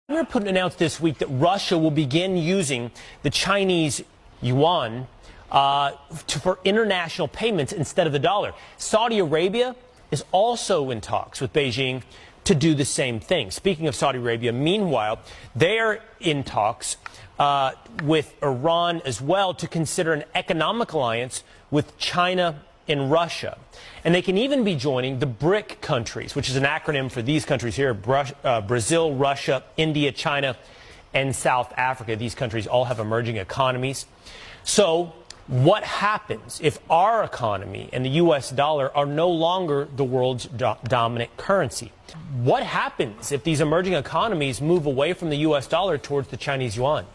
Putin announced this week that Russia will begin using the Chinese yuan for international payments instead of the dollar. Saudi Arabia is also in talks with Beijing to do the same thing. Speaking of Saudi Arabia, meanwhile, they are in talks with Iran as well to consider an economic alliance with China and Russia. And they can even be joining the BRIC countries, which is an acronym for these countries here: Brazil, Russia, India, China, and South Africa. These countries all have emerging economies. So what happens if our economy and the U.S. dollar are no longer the world's dominant currency? What happens if these emerging economies move away from the U.S. dollar towards the Chinese yuan?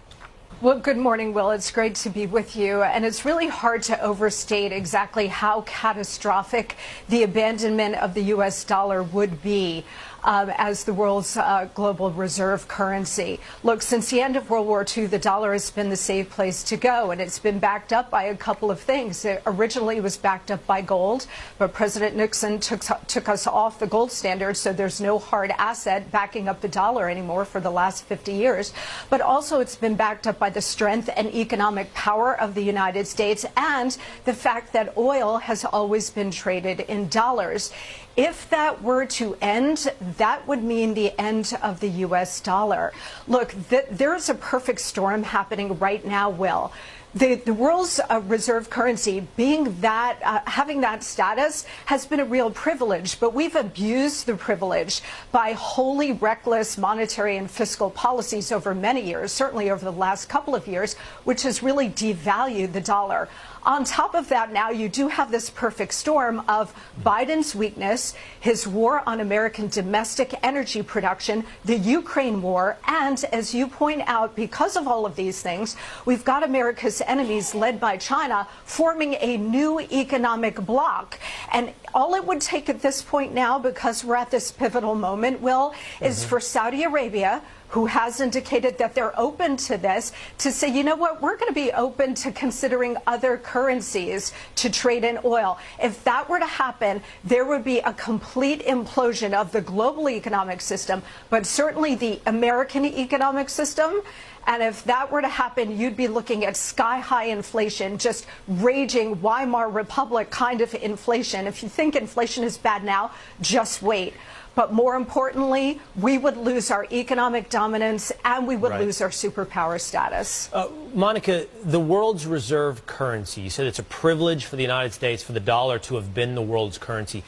Well, good morning, Will. It's great to be with you. And it's really hard to overstate exactly how catastrophic the abandonment of the U.S. dollar would be as the world's global reserve currency. Look, since the end of World War II, the dollar has been the safe place to go, and it's been backed up by a couple of things. It originally was backed up by gold, but President Nixon took us off the gold standard, so there's no hard asset backing up the dollar anymore for the last 50 years. But also it's been backed up by the strength and economic power of the United States and the fact that oil has always been traded in dollars. If that were to end, that would mean the end of the U.S. dollar. Look, there's a perfect storm happening right now, Will. The world's reserve currency, being that, having that status has been a real privilege, but we've abused the privilege by wholly reckless monetary and fiscal policies over many years, certainly over the last couple of years, which has really devalued the dollar. On top of that, now you do have this perfect storm of Biden's weakness, his war on American domestic energy production, the Ukraine war, and as you point out, because of all of these things, we've got America's enemies led by China forming a new economic bloc. And all it would take at this point now, because we're at this pivotal moment, Will, is for Saudi Arabia, who has indicated that they're open to this, to say, you know what, we're going to be open to considering other currencies to trade in oil. If that were to happen, there would be a complete implosion of the global economic system, but certainly the American economic system. And if that were to happen, you'd be looking at sky-high inflation, just raging Weimar Republic kind of inflation. If you think inflation is bad now, just wait. But more importantly, we would lose our economic dominance and we would lose our superpower status. Monica, the world's reserve currency, you said it's a privilege for the United States for the dollar to have been the world's currency.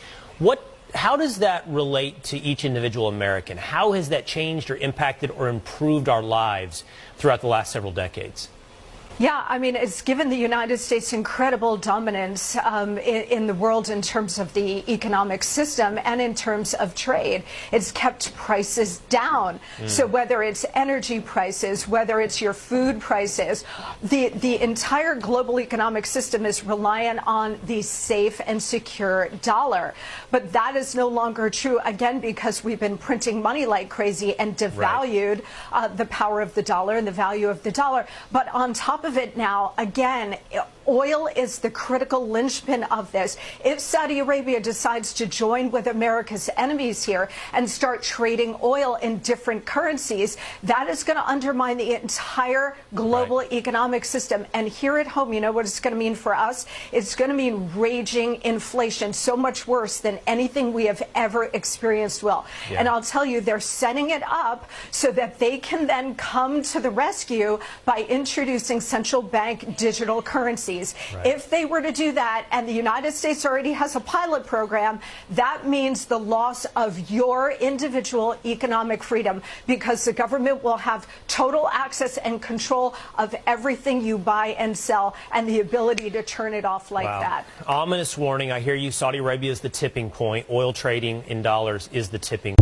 How does that relate to each individual American? How has that changed or impacted or improved our lives throughout the last several decades? Yeah, I mean, it's given the United States incredible dominance in the world in terms of the economic system and in terms of trade. It's kept prices down. So whether it's energy prices, whether it's your food prices, the entire global economic system is reliant on the safe and secure dollar. But that is no longer true, again, because we've been printing money like crazy and devalued the power of the dollar and the value of the dollar. But on top of it now, again, oil is the critical linchpin of this. If Saudi Arabia decides to join with America's enemies here and start trading oil in different currencies, that is going to undermine the entire global economic system. And here at home, you know what it's going to mean for us? It's going to mean raging inflation, so much worse than anything we have ever experienced, Will. And I'll tell you, they're setting it up so that they can then come to the rescue by introducing central bank digital currencies. If they were to do that, and the United States already has a pilot program, that means the loss of your individual economic freedom, because the government will have total access and control of everything you buy and sell and the ability to turn it off like that. Ominous warning. I hear you. Saudi Arabia is the tipping point. Oil trading in dollars is the tipping